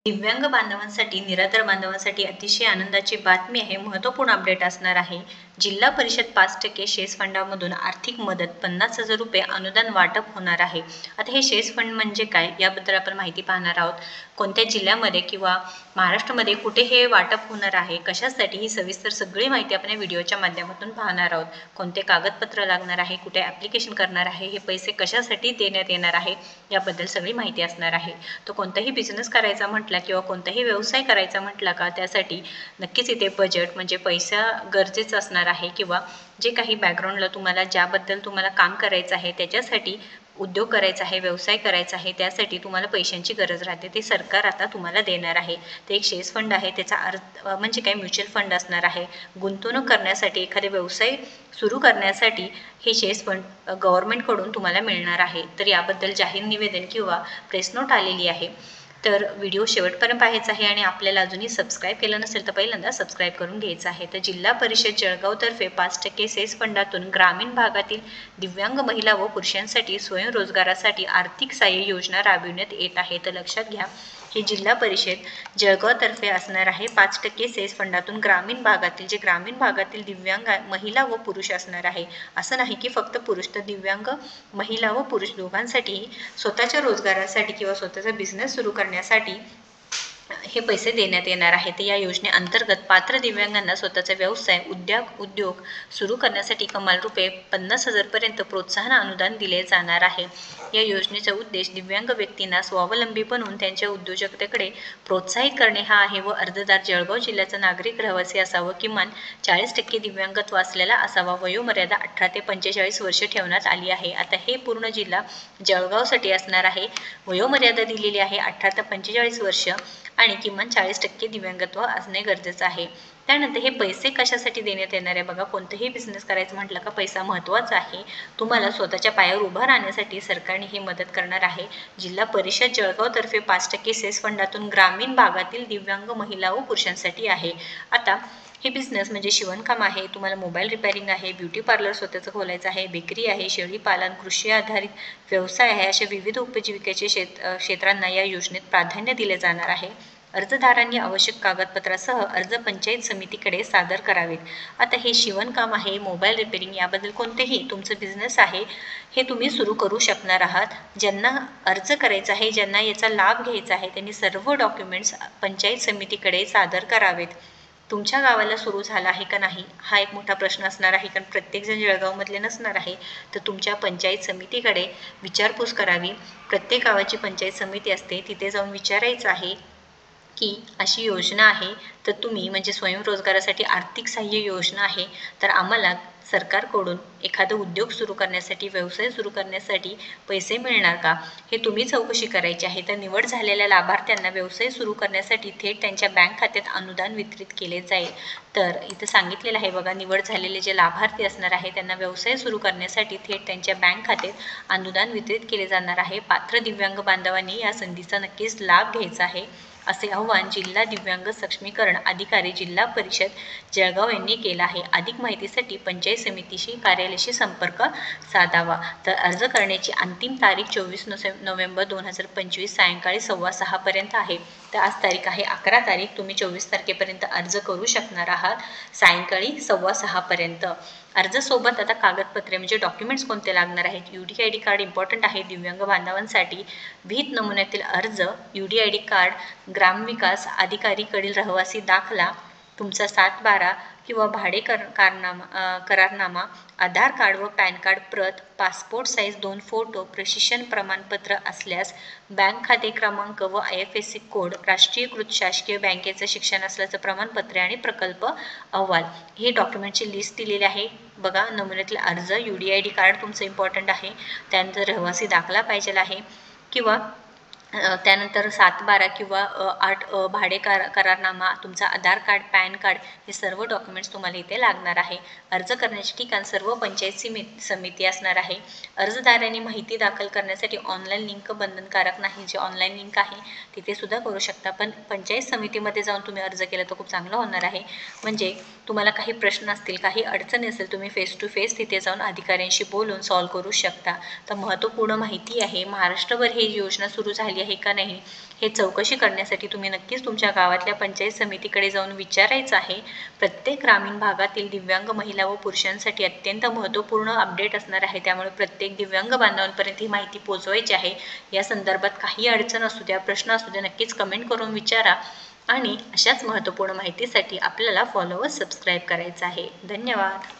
दिव्यांग बांधवांसाठी निराधार बांधवांसाठी अतिशय आनंदाची बातमी आहे. महत्त्वपूर्ण अपडेट असणार आहे. जिल्हा परिषद 5% शेस फंडामधून आर्थिक मदत 50,000 रुपये अनुदान वाटप होणार आहे. आता हे शेस फंड म्हणजे काय याबद्दल आपण माहिती पाहणार आहोत. कोणत्या जिल्ह्यामध्ये किंवा महाराष्ट्रामध्ये कुठे हे वाटप होणार आहे, कशासाठी, ही सविस्तर सगळी माहिती आपण या व्हिडिओच्या माध्यमातून पाहणार आहोत. कोणते कागदपत्र लागणार आहे, कुठे ॲप्लिकेशन करणार आहे, हे पैसे कशासाठी देण्यात येणार आहे याबद्दल सगळी माहिती असणार आहे. तो कोणताही बिझनेस करायचा म्हटला किंवा कोणताही व्यवसाय करायचा म्हटला का त्यासाठी नक्कीच इथे बजेट म्हणजे पैसा गरजेचं असणार आहे किंवा जे काही बॅकग्राऊंडला ज्याबद्दल तुम्हाला काम करायचं आहे त्याच्यासाठी उद्योग करायचा आहे, व्यवसाय करायचा आहे, त्यासाठी तुम्हाला पैशांची गरज राहते. ते सरकार आता तुम्हाला देणार आहे. ते एक शेस फंड आहे. त्याचा अर्थ म्हणजे काय म्युच्युअल फंड असणार आहे. गुंतवणूक करण्यासाठी, एखादे व्यवसाय सुरू करण्यासाठी हे शेस फंड गव्हर्नमेंटकडून तुम्हाला मिळणार आहे. तर याबद्दल जाहीर निवेदन किंवा प्रेस नोट आलेली आहे. तर व्हिडिओ शेवटपर्यंत पाहायचा आहे आणि आपल्याला अजूनही सबस्क्राईब केलं नसेल तर पहिल्यांदा सबस्क्राईब करून घ्यायचं आहे. तर जिल्हा परिषद जळगावतर्फे 5% सेस फंडातून ग्रामीण भागातील दिव्यांग महिला व पुरुषांसाठी स्वयंरोजगारासाठी आर्थिक सहाय्य योजना राबविण्यात येत आहे. तर लक्षात घ्या, ही जिल्हा परिषद जळगावतर्फे असणार आहे. 5% सेस फंडातून ग्रामीण भागातील दिव्यांग महिला व पुरुष असणार आहे. असं नाही की फक्त पुरुष, तर दिव्यांग महिला व पुरुष दोघांसाठी स्वतःच्या रोजगारासाठी किंवा स्वतःचा बिझनेस सुरू करण्यासाठी हे पैसे देण्यात येणार आहेत. या योजनेअंतर्गत पात्र दिव्यांगांना स्वतःचा व्यवसाय उद्योग सुरू करण्यासाठी कमाल रुपये 50,000 पर्यंत प्रोत्साहन अनुदान दिले जाणार आहे. या योजनेचा उद्देश दिव्यांग व्यक्तींना स्वावलंबी बनवून त्यांच्या उद्योजकतेकडे प्रोत्साहित करणे हा आहे व अर्जदार जळगाव जिल्ह्याचा नागरिक रहिवासी असावा, किमान 40% दिव्यांगत्व असलेला असावा. वयोमर्यादा 18 ते 45 वर्ष ठेवण्यात आली आहे. आता हे पूर्ण जिल्हा जळगावसाठी असणार आहे. वयोमर्यादा दिलेली आहे 18 ते 45 वर्ष आणि किमान 40% दिव्यांगत्व असणे गरजेचं आहे. त्यानंतर हे पैसे कशासाठी देण्यात येणार आहे बघा. कोणतेही बिझनेस करायचं म्हटलं का पैसा महत्त्वाचा आहे. तुम्हाला स्वतःच्या पायावर उभं राहण्यासाठी सरकारने ही मदत करणार आहे. जिल्हा परिषद जळगावतर्फे 5% सेस फंडातून ग्रामीण भागातील दिव्यांग महिला व पुरुषांसाठी आहे. आता हे बिझनेस म्हणजे शिवणकाम आहे, तुम्हाला मोबाईल रिपेअरिंग आहे, ब्युटी पार्लर स्वतःचं खोलायचं आहे, बेकरी आहे, शेळी पालन, कृषी आधारित व्यवसाय आहे, अशा विविध उपजीविकेचे क्षेत्रांना या योजनेत प्राधान्य दिले जाणार आहे. अर्जदारांनी आवश्यक कागदपत्रासह अर्ज पंचायत समितीकडे सादर करावेत. आता हे शिवणकाम आहे, मोबाईल रिपेअरिंग याबद्दल कोणतेही तुमचं बिझनेस आहे हे तुम्ही सुरू करू शकणार आहात. ज्यांना अर्ज करायचा आहे, ज्यांना याचा लाभ घ्यायचा आहे, त्यांनी सर्व डॉक्युमेंट्स पंचायत समितीकडे सादर करावेत. तुमच्या गावाला सुरू झाला आहे का नाही हा एक मोठा प्रश्न असणार आहे, कारण प्रत्येकजण जळगावमधले नसणार आहे. तर तुमच्या पंचायत समितीकडे विचारपूस करावी. प्रत्येक गावाची पंचायत समिती असते, तिथे जाऊन विचारायचं आहे की अशी योजना आहे, तर तुम्ही म्हणजे स्वयंरोजगारासाठी आर्थिक सहाय्य योजना आहे, तर आम्हाला सरकारकडून एखादा उद्योग सुरू करण्यासाठी, व्यवसाय सुरू करण्यासाठी पैसे मिळणार का, हे तुम्ही चौकशी करायची आहे. तर निवड झालेल्या लाभार्थ्यांना व्यवसाय सुरू करण्यासाठी थेट त्यांच्या बँक खात्यात अनुदान वितरित केले जाईल. तर इथं सांगितलेलं आहे बघा, निवड झालेले जे लाभार्थी असणार आहे त्यांना व्यवसाय सुरू करण्यासाठी थेट त्यांच्या बँक खात्यात अनुदान वितरित केले जाणार आहे. पात्र दिव्यांग बांधवांनी या संधीचा नक्कीच लाभ घ्यायचा आहे, असे आवाहन जिल्हा दिव्यांग सक्षमीकरण अधिकारी जिल्हा परिषद जळगाव यांनी केलं आहे. अधिक माहितीसाठी पंचायत समितीशी कार्यालयाशी संपर्क साधावा. तर अर्ज करण्याची अंतिम तारीख 24 नोव्हेंबर 2025 सायंकाळी 6:15 पर्यंत आहे. तर आज तारीख आहे 11 तारीख. तुम्ही 24 तारखेपर्यंत अर्ज करू शकणार आहात सायंकाळी 6:15 पर्यंत. अर्जासोबत आता कागदपत्रे म्हणजे डॉक्युमेंट्स कोणते लागणार आहेत. UDID कार्ड इम्पॉर्टंट आहे दिव्यांग बांधवांसाठी. विहित नमुन्यातील अर्ज, UDID कार्ड, ग्रामविकास अधिकारीकडील रहिवासी दाखला, तुमचा 7/12 किंवा भाडे करारनामा, आधार कार्ड व पॅन कार्ड प्रत, पासपोर्ट साईज 2 फोटो, प्रशिक्षण प्रमाणपत्र असल्यास, बँक खाते क्रमांक व IFSC कोड, राष्ट्रीयकृत शासकीय बँकेचं शिक्षण असल्याचं प्रमाणपत्र आणि प्रकल्प अहवाल, हे डॉक्युमेंटची लिस्ट दिलेली आहे बघा. नमुन्यातील अर्ज, UDID कार्ड तुमचं इम्पॉर्टंट आहे, त्यानंतर रहिवासी दाखला पाहिजे आहे किंवा त्यानंतर 7/12 किंवा 8 भाडे करारनामा, तुमचा आधार कार्ड, पॅन कार्ड, हे सर्व डॉक्युमेंट्स तुम्हाला इथे लागणार आहे. अर्ज करण्याचे ठिकाण सर्व पंचायत समिती असणार आहे. अर्जदारांनी माहिती दाखल करण्यासाठी ऑनलाईन लिंक बंधनकारक नाही. जे ऑनलाईन लिंक आहे तिथे सुद्धा करू शकता, पण पंचायत समितीमध्ये जाऊन तुम्ही अर्ज केला तर खूप चांगलं होणार आहे. म्हणजे तुम्हाला काही प्रश्न असतील, काही अडचणी असेल, तुम्ही फेस टू फेस तिथे जाऊन अधिकाऱ्यांशी बोलून सॉल्व्ह करू शकता. तर महत्त्वपूर्ण माहिती आहे. महाराष्ट्रभर ही योजना सुरू झाली झाली आहे का नाही हे चौकशी करण्यासाठी तुम्ही नक्कीच तुमच्या गावातल्या पंचायत समितीकडे जाऊन विचारायचं आहे. प्रत्येक ग्रामीण भागातील दिव्यांग महिला व पुरुषांसाठी अत्यंत महत्त्वपूर्ण अपडेट असणार आहे, त्यामुळे प्रत्येक दिव्यांग बांधवांपर्यंत ही माहिती पोहोचवायची आहे. या संदर्भात काही अडचण असू द्या, प्रश्न असू द्या, नक्कीच कमेंट करून विचारा आणि अशाच महत्त्वपूर्ण माहितीसाठी आपल्याला फॉलो व सबस्क्राईब करायचं आहे. धन्यवाद.